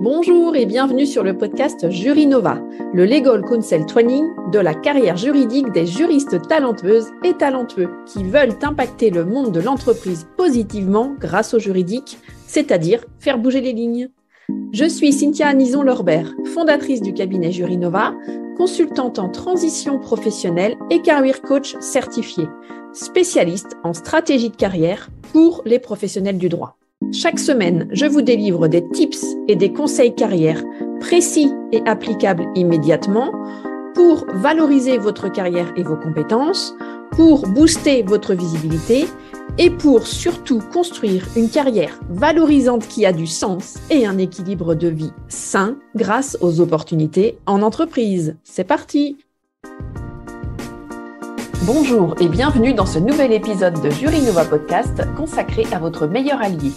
Bonjour et bienvenue sur le podcast Jurinova, le Legal Counsel Training de la carrière juridique des juristes talentueuses et talentueux qui veulent impacter le monde de l'entreprise positivement grâce au juridique, c'est-à-dire faire bouger les lignes. Je suis Cynthia Anison-Lorbert, fondatrice du cabinet Jurinova, consultante en transition professionnelle et career coach certifiée, spécialiste en stratégie de carrière pour les professionnels du droit. Chaque semaine, je vous délivre des tips et des conseils carrière précis et applicables immédiatement pour valoriser votre carrière et vos compétences, pour booster votre visibilité et pour surtout construire une carrière valorisante qui a du sens et un équilibre de vie sain grâce aux opportunités en entreprise. C'est parti! Bonjour et bienvenue dans ce nouvel épisode de Jurinova Podcast consacré à votre meilleur allié.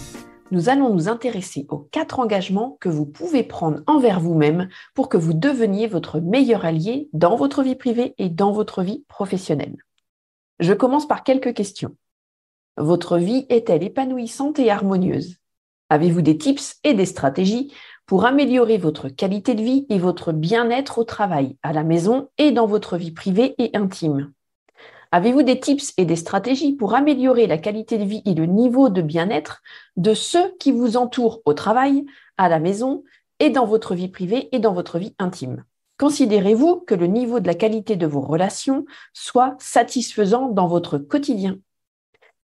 Nous allons nous intéresser aux 4 engagements que vous pouvez prendre envers vous-même pour que vous deveniez votre meilleur allié dans votre vie privée et dans votre vie professionnelle. Je commence par quelques questions. Votre vie est-elle épanouissante et harmonieuse? Avez-vous des tips et des stratégies pour améliorer votre qualité de vie et votre bien-être au travail, à la maison et dans votre vie privée et intime? Avez-vous des tips et des stratégies pour améliorer la qualité de vie et le niveau de bien-être de ceux qui vous entourent au travail, à la maison et dans votre vie privée et dans votre vie intime? Considérez-vous que le niveau de la qualité de vos relations soit satisfaisant dans votre quotidien?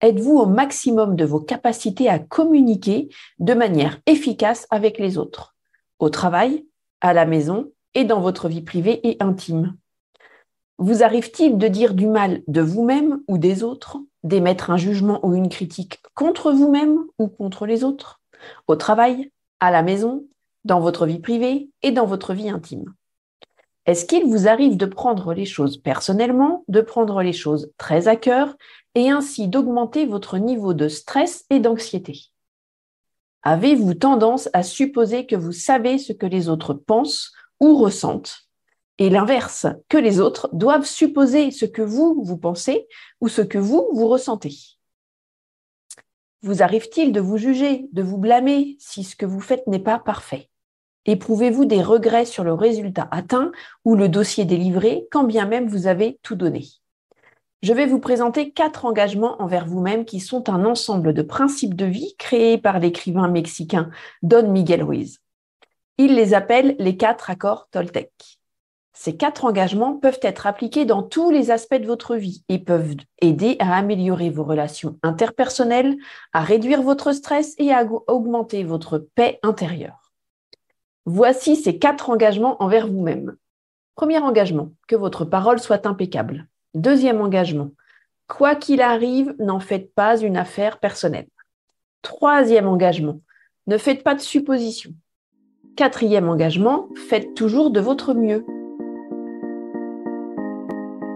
Êtes-vous au maximum de vos capacités à communiquer de manière efficace avec les autres, au travail, à la maison et dans votre vie privée et intime? Vous arrive-t-il de dire du mal de vous-même ou des autres, d'émettre un jugement ou une critique contre vous-même ou contre les autres, au travail, à la maison, dans votre vie privée et dans votre vie intime? Est-ce qu'il vous arrive de prendre les choses personnellement, de prendre les choses très à cœur et ainsi d'augmenter votre niveau de stress et d'anxiété? Avez-vous tendance à supposer que vous savez ce que les autres pensent ou ressentent? Et l'inverse, que les autres doivent supposer ce que vous pensez ou ce que vous ressentez. Vous arrive-t-il de vous juger, de vous blâmer si ce que vous faites n'est pas parfait? Éprouvez-vous des regrets sur le résultat atteint ou le dossier délivré, quand bien même vous avez tout donné? Je vais vous présenter 4 engagements envers vous-même qui sont un ensemble de principes de vie créés par l'écrivain mexicain Don Miguel Ruiz. Il les appelle les 4 accords Toltec. Ces 4 engagements peuvent être appliqués dans tous les aspects de votre vie et peuvent aider à améliorer vos relations interpersonnelles, à réduire votre stress et à augmenter votre paix intérieure. Voici ces 4 engagements envers vous-même. Premier engagement, que votre parole soit impeccable. Deuxième engagement, quoi qu'il arrive, n'en faites pas une affaire personnelle. Troisième engagement, ne faites pas de suppositions. Quatrième engagement, faites toujours de votre mieux.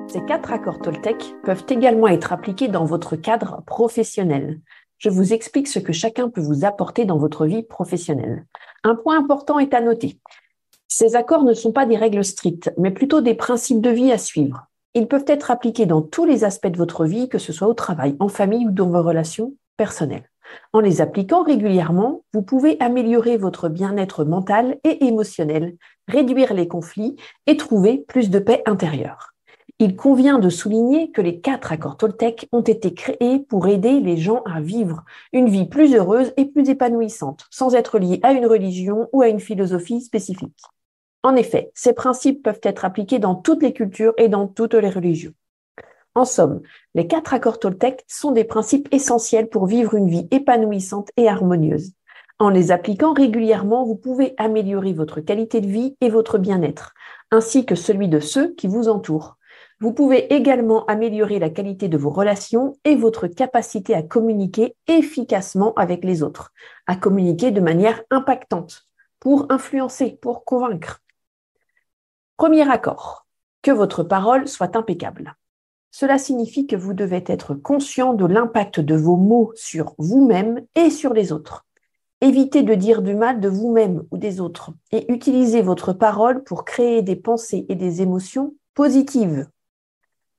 Ces 4 accords Toltec peuvent également être appliqués dans votre cadre professionnel. Je vous explique ce que chacun peut vous apporter dans votre vie professionnelle. Un point important est à noter. Ces accords ne sont pas des règles strictes, mais plutôt des principes de vie à suivre. Ils peuvent être appliqués dans tous les aspects de votre vie, que ce soit au travail, en famille ou dans vos relations personnelles. En les appliquant régulièrement, vous pouvez améliorer votre bien-être mental et émotionnel, réduire les conflits et trouver plus de paix intérieure. Il convient de souligner que les 4 accords Toltec ont été créés pour aider les gens à vivre une vie plus heureuse et plus épanouissante, sans être liés à une religion ou à une philosophie spécifique. En effet, ces principes peuvent être appliqués dans toutes les cultures et dans toutes les religions. En somme, les 4 accords Toltec sont des principes essentiels pour vivre une vie épanouissante et harmonieuse. En les appliquant régulièrement, vous pouvez améliorer votre qualité de vie et votre bien-être, ainsi que celui de ceux qui vous entourent. Vous pouvez également améliorer la qualité de vos relations et votre capacité à communiquer efficacement avec les autres, à communiquer de manière impactante, pour influencer, pour convaincre. Premier accord, que votre parole soit impeccable. Cela signifie que vous devez être conscient de l'impact de vos mots sur vous-même et sur les autres. Évitez de dire du mal de vous-même ou des autres et utilisez votre parole pour créer des pensées et des émotions positives.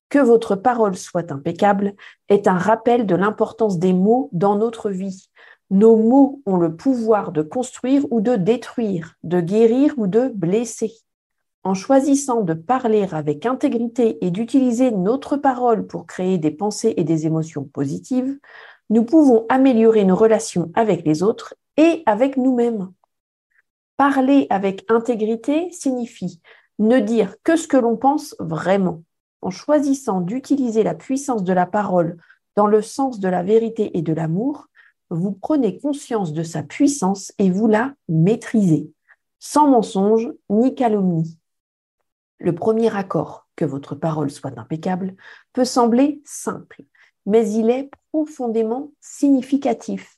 Que votre parole soit impeccable est un rappel de l'importance des mots dans notre vie. Nos mots ont le pouvoir de construire ou de détruire, de guérir ou de blesser. En choisissant de parler avec intégrité et d'utiliser notre parole pour créer des pensées et des émotions positives, nous pouvons améliorer nos relations avec les autres et avec nous-mêmes. Parler avec intégrité signifie ne dire que ce que l'on pense vraiment. En choisissant d'utiliser la puissance de la parole dans le sens de la vérité et de l'amour, vous prenez conscience de sa puissance et vous la maîtrisez, sans mensonge ni calomnie. Le premier accord, que votre parole soit impeccable, peut sembler simple, mais il est profondément significatif.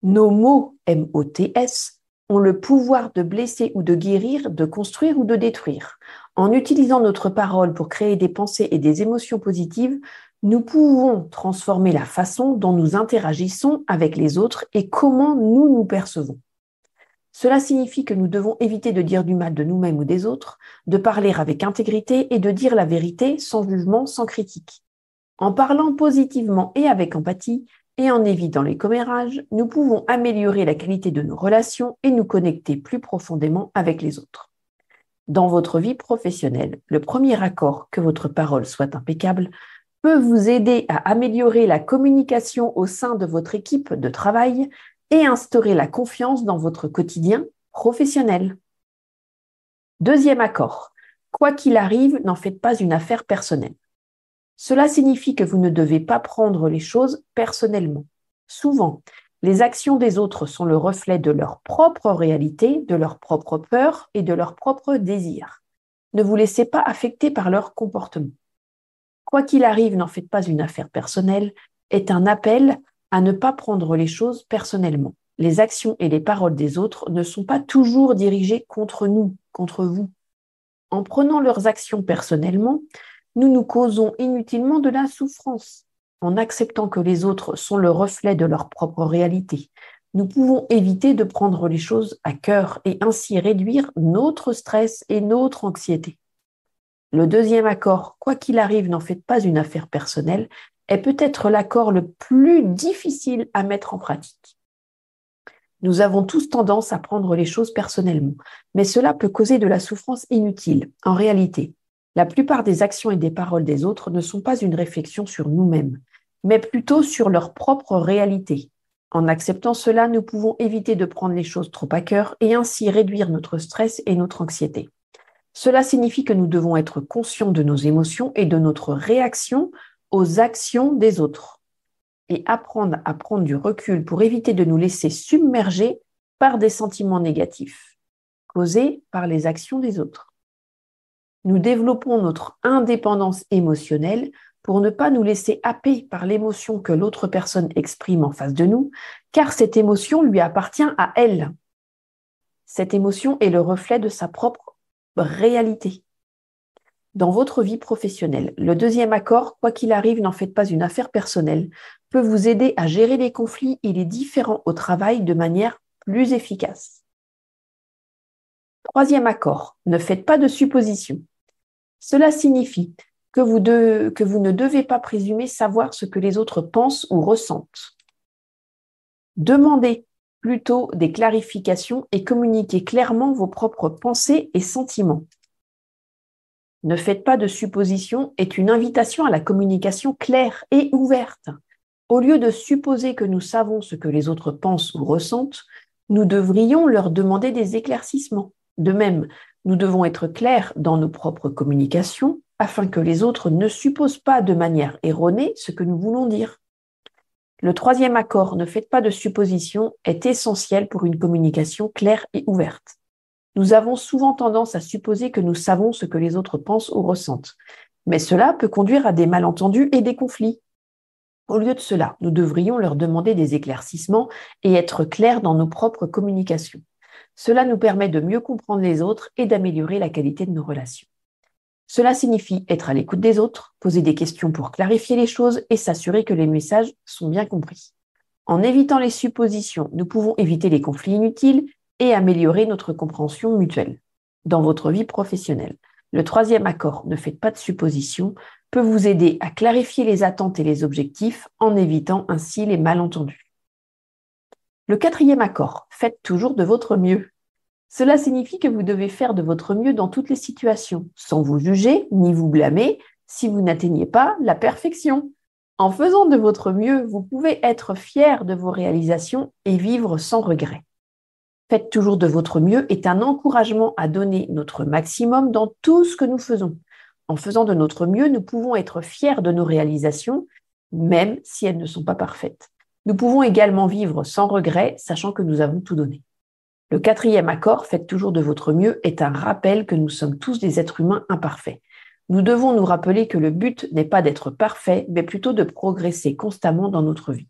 Nos mots, M-O-T-S, ont le pouvoir de blesser ou de guérir, de construire ou de détruire. En utilisant notre parole pour créer des pensées et des émotions positives, nous pouvons transformer la façon dont nous interagissons avec les autres et comment nous nous percevons. Cela signifie que nous devons éviter de dire du mal de nous-mêmes ou des autres, de parler avec intégrité et de dire la vérité sans jugement, sans critique. En parlant positivement et avec empathie, et en évitant les commérages, nous pouvons améliorer la qualité de nos relations et nous connecter plus profondément avec les autres. Dans votre vie professionnelle, le premier accord, que votre parole soit impeccable, peut vous aider à améliorer la communication au sein de votre équipe de travail et instaurer la confiance dans votre quotidien professionnel. Deuxième accord, quoi qu'il arrive, n'en faites pas une affaire personnelle. Cela signifie que vous ne devez pas prendre les choses personnellement. Souvent, les actions des autres sont le reflet de leur propre réalité, de leurs propres peurs et de leurs propres désirs. Ne vous laissez pas affecter par leur comportement. Quoi qu'il arrive, n'en faites pas une affaire personnelle est un appel à ne pas prendre les choses personnellement. Les actions et les paroles des autres ne sont pas toujours dirigées contre nous, contre vous. En prenant leurs actions personnellement, nous nous causons inutilement de la souffrance. En acceptant que les autres sont le reflet de leur propre réalité, nous pouvons éviter de prendre les choses à cœur et ainsi réduire notre stress et notre anxiété. Le deuxième accord, quoi qu'il arrive, n'en faites pas une affaire personnelle, est peut-être l'accord le plus difficile à mettre en pratique. Nous avons tous tendance à prendre les choses personnellement, mais cela peut causer de la souffrance inutile. En réalité, la plupart des actions et des paroles des autres ne sont pas une réflexion sur nous-mêmes, mais plutôt sur leur propre réalité. En acceptant cela, nous pouvons éviter de prendre les choses trop à cœur et ainsi réduire notre stress et notre anxiété. Cela signifie que nous devons être conscients de nos émotions et de notre réaction aux actions des autres et apprendre à prendre du recul pour éviter de nous laisser submerger par des sentiments négatifs causés par les actions des autres. Nous développons notre indépendance émotionnelle pour ne pas nous laisser happer par l'émotion que l'autre personne exprime en face de nous, car cette émotion lui appartient à elle. Cette émotion est le reflet de sa propre réalité. Dans votre vie professionnelle, le deuxième accord, quoi qu'il arrive, n'en faites pas une affaire personnelle, peut vous aider à gérer les conflits et les différends au travail de manière plus efficace. Troisième accord, ne faites pas de suppositions. Cela signifie que vous ne devez pas présumer savoir ce que les autres pensent ou ressentent. Demandez plutôt des clarifications et communiquez clairement vos propres pensées et sentiments. Ne faites pas de suppositions est une invitation à la communication claire et ouverte. Au lieu de supposer que nous savons ce que les autres pensent ou ressentent, nous devrions leur demander des éclaircissements. De même, nous devons être clairs dans nos propres communications afin que les autres ne supposent pas de manière erronée ce que nous voulons dire. Le troisième accord, ne faites pas de suppositions, est essentiel pour une communication claire et ouverte. Nous avons souvent tendance à supposer que nous savons ce que les autres pensent ou ressentent, mais cela peut conduire à des malentendus et des conflits. Au lieu de cela, nous devrions leur demander des éclaircissements et être clairs dans nos propres communications. Cela nous permet de mieux comprendre les autres et d'améliorer la qualité de nos relations. Cela signifie être à l'écoute des autres, poser des questions pour clarifier les choses et s'assurer que les messages sont bien compris. En évitant les suppositions, nous pouvons éviter les conflits inutiles et améliorer notre compréhension mutuelle. Dans votre vie professionnelle, le troisième accord, ne faites pas de suppositions, peut vous aider à clarifier les attentes et les objectifs en évitant ainsi les malentendus. Le quatrième accord, faites toujours de votre mieux. Cela signifie que vous devez faire de votre mieux dans toutes les situations, sans vous juger ni vous blâmer si vous n'atteignez pas la perfection. En faisant de votre mieux, vous pouvez être fier de vos réalisations et vivre sans regret. Faites toujours de votre mieux est un encouragement à donner notre maximum dans tout ce que nous faisons. En faisant de notre mieux, nous pouvons être fiers de nos réalisations, même si elles ne sont pas parfaites. Nous pouvons également vivre sans regret, sachant que nous avons tout donné. Le quatrième accord, faites toujours de votre mieux, est un rappel que nous sommes tous des êtres humains imparfaits. Nous devons nous rappeler que le but n'est pas d'être parfait, mais plutôt de progresser constamment dans notre vie.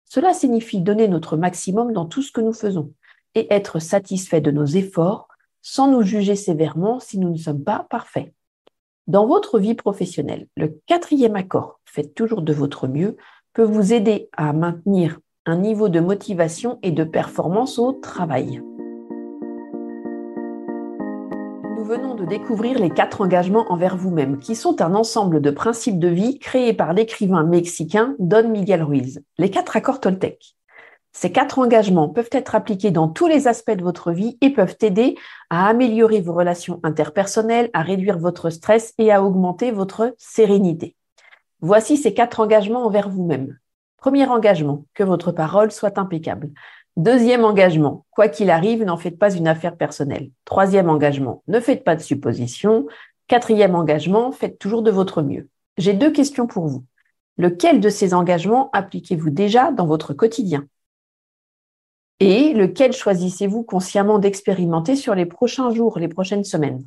Cela signifie donner notre maximum dans tout ce que nous faisons et être satisfait de nos efforts sans nous juger sévèrement si nous ne sommes pas parfaits. Dans votre vie professionnelle, le quatrième accord, faites toujours de votre mieux, peut vous aider à maintenir un niveau de motivation et de performance au travail. Nous venons de découvrir les 4 engagements envers vous-même, qui sont un ensemble de principes de vie créés par l'écrivain mexicain Don Miguel Ruiz, les 4 accords Toltec. Ces 4 engagements peuvent être appliqués dans tous les aspects de votre vie et peuvent aider à améliorer vos relations interpersonnelles, à réduire votre stress et à augmenter votre sérénité. Voici ces 4 engagements envers vous-même. Premier engagement, que votre parole soit impeccable. Deuxième engagement, quoi qu'il arrive, n'en faites pas une affaire personnelle. Troisième engagement, ne faites pas de suppositions. Quatrième engagement, faites toujours de votre mieux. J'ai 2 questions pour vous. Lequel de ces engagements appliquez-vous déjà dans votre quotidien ? Et lequel choisissez-vous consciemment d'expérimenter sur les prochains jours, les prochaines semaines ?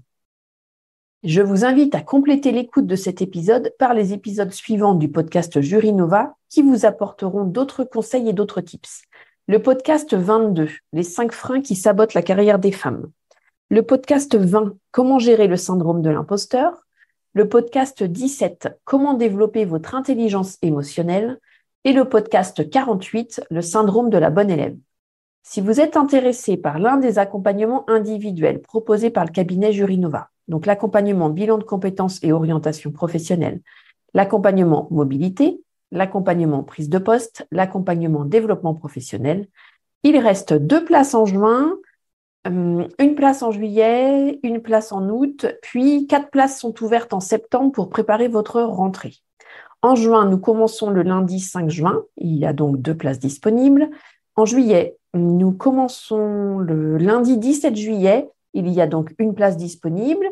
Je vous invite à compléter l'écoute de cet épisode par les épisodes suivants du podcast Jury Nova qui vous apporteront d'autres conseils et d'autres tips. Le podcast 22, les 5 freins qui sabotent la carrière des femmes. Le podcast 20, comment gérer le syndrome de l'imposteur. Le podcast 17, comment développer votre intelligence émotionnelle. Et le podcast 48, le syndrome de la bonne élève. Si vous êtes intéressé par l'un des accompagnements individuels proposés par le cabinet Jury Nova, donc l'accompagnement bilan de compétences et orientation professionnelle, l'accompagnement mobilité, l'accompagnement prise de poste, l'accompagnement développement professionnel, il reste 2 places en juin, une place en juillet, une place en août, puis 4 places sont ouvertes en septembre pour préparer votre rentrée. En juin, nous commençons le lundi 5 juin, il y a donc 2 places disponibles. En juillet, nous commençons le lundi 17 juillet, il y a donc une place disponible.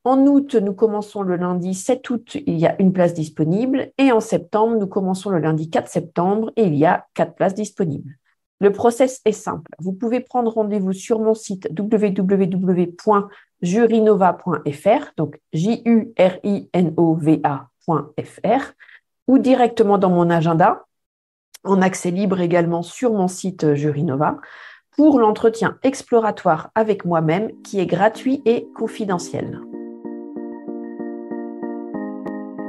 En août, nous commençons le lundi 7 août, il y a une place disponible. Et en septembre, nous commençons le lundi 4 septembre et il y a 4 places disponibles. Le process est simple. Vous pouvez prendre rendez-vous sur mon site www.jurynova.fr, donc JURINOVA.fr, ou directement dans mon agenda, en accès libre également sur mon site Jury Nova, pour l'entretien exploratoire avec moi-même qui est gratuit et confidentiel.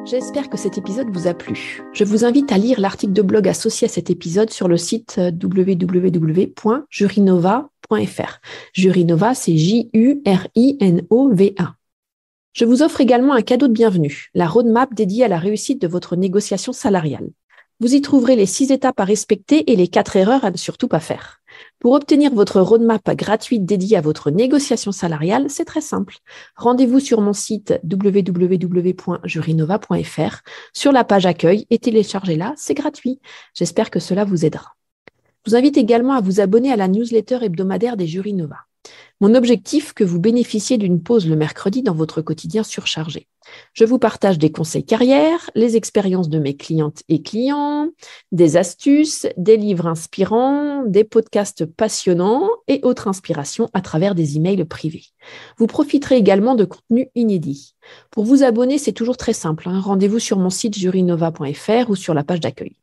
J'espère que cet épisode vous a plu. Je vous invite à lire l'article de blog associé à cet épisode sur le site www.jurynova.fr. Jury Nova, c'est JURINOVA. Je vous offre également un cadeau de bienvenue, la roadmap dédiée à la réussite de votre négociation salariale. Vous y trouverez les 6 étapes à respecter et les 4 erreurs à ne surtout pas faire. Pour obtenir votre roadmap gratuite dédiée à votre négociation salariale, c'est très simple. Rendez-vous sur mon site www.jurynova.fr sur la page accueil et téléchargez-la, c'est gratuit. J'espère que cela vous aidera. Je vous invite également à vous abonner à la newsletter hebdomadaire des Jury Nova. Mon objectif, que vous bénéficiez d'une pause le mercredi dans votre quotidien surchargé. Je vous partage des conseils carrière, les expériences de mes clientes et clients, des astuces, des livres inspirants, des podcasts passionnants et autres inspirations à travers des emails privés. Vous profiterez également de contenus inédits. Pour vous abonner, c'est toujours très simple. Rendez-vous sur mon site jurynova.fr ou sur la page d'accueil.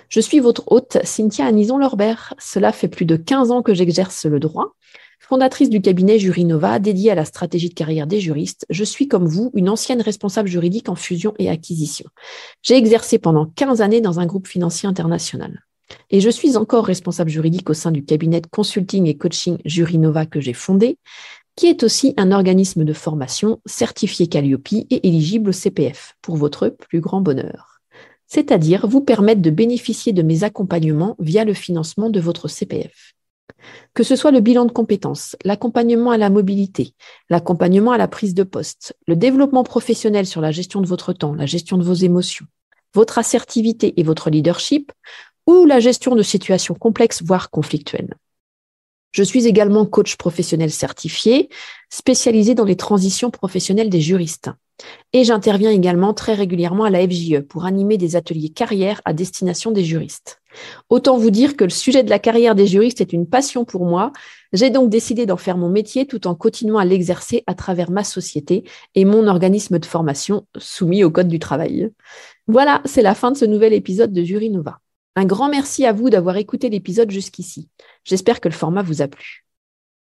Je suis votre hôte, Cynthia Anison-Lorbert. Cela fait plus de 15 ans que j'exerce le droit. Fondatrice du cabinet Jury Nova dédié à la stratégie de carrière des juristes, je suis comme vous une ancienne responsable juridique en fusion et acquisition. J'ai exercé pendant 15 années dans un groupe financier international. Et je suis encore responsable juridique au sein du cabinet de consulting et coaching Jury Nova que j'ai fondé, qui est aussi un organisme de formation certifié Calliope et éligible au CPF, pour votre plus grand bonheur. c'est-à-dire vous permettre de bénéficier de mes accompagnements via le financement de votre CPF. Que ce soit le bilan de compétences, l'accompagnement à la mobilité, l'accompagnement à la prise de poste, le développement professionnel sur la gestion de votre temps, la gestion de vos émotions, votre assertivité et votre leadership, ou la gestion de situations complexes, voire conflictuelles. Je suis également coach professionnel certifié, spécialisé dans les transitions professionnelles des juristes. Et j'interviens également très régulièrement à la FJE pour animer des ateliers carrière à destination des juristes. Autant vous dire que le sujet de la carrière des juristes est une passion pour moi. J'ai donc décidé d'en faire mon métier tout en continuant à l'exercer à travers ma société et mon organisme de formation soumis au Code du travail. Voilà, c'est la fin de ce nouvel épisode de Jury Nova. Un grand merci à vous d'avoir écouté l'épisode jusqu'ici. J'espère que le format vous a plu.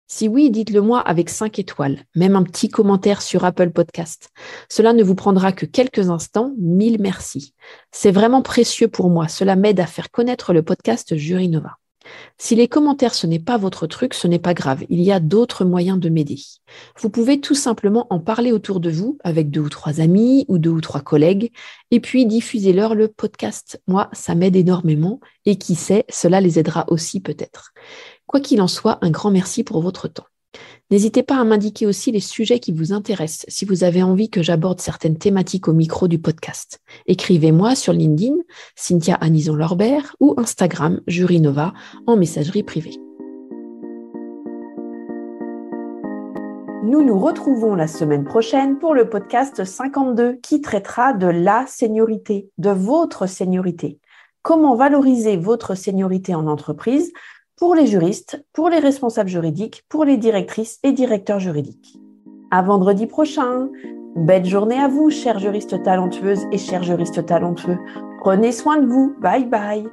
Si oui, dites-le moi avec 5 étoiles, même un petit commentaire sur Apple Podcast. Cela ne vous prendra que quelques instants. 1000 merci. C'est vraiment précieux pour moi. Cela m'aide à faire connaître le podcast Jury Nova. Si les commentaires, ce n'est pas votre truc, ce n'est pas grave. Il y a d'autres moyens de m'aider. Vous pouvez tout simplement en parler autour de vous avec 2 ou 3 amis ou 2 ou 3 collègues et puis diffusez-leur le podcast. Moi, ça m'aide énormément et qui sait, cela les aidera aussi peut-être. Quoi qu'il en soit, un grand merci pour votre temps. N'hésitez pas à m'indiquer aussi les sujets qui vous intéressent si vous avez envie que j'aborde certaines thématiques au micro du podcast. Écrivez-moi sur LinkedIn, Cynthia Anison-Lorbert ou Instagram, Jury Nova, en messagerie privée. Nous nous retrouvons la semaine prochaine pour le podcast 52 qui traitera de la seniorité, de votre seniorité. Comment valoriser votre seniorité en entreprise pour les juristes, pour les responsables juridiques, pour les directrices et directeurs juridiques. À vendredi prochain. Belle journée à vous, chères juristes talentueuses et chers juristes talentueux. Prenez soin de vous. Bye bye.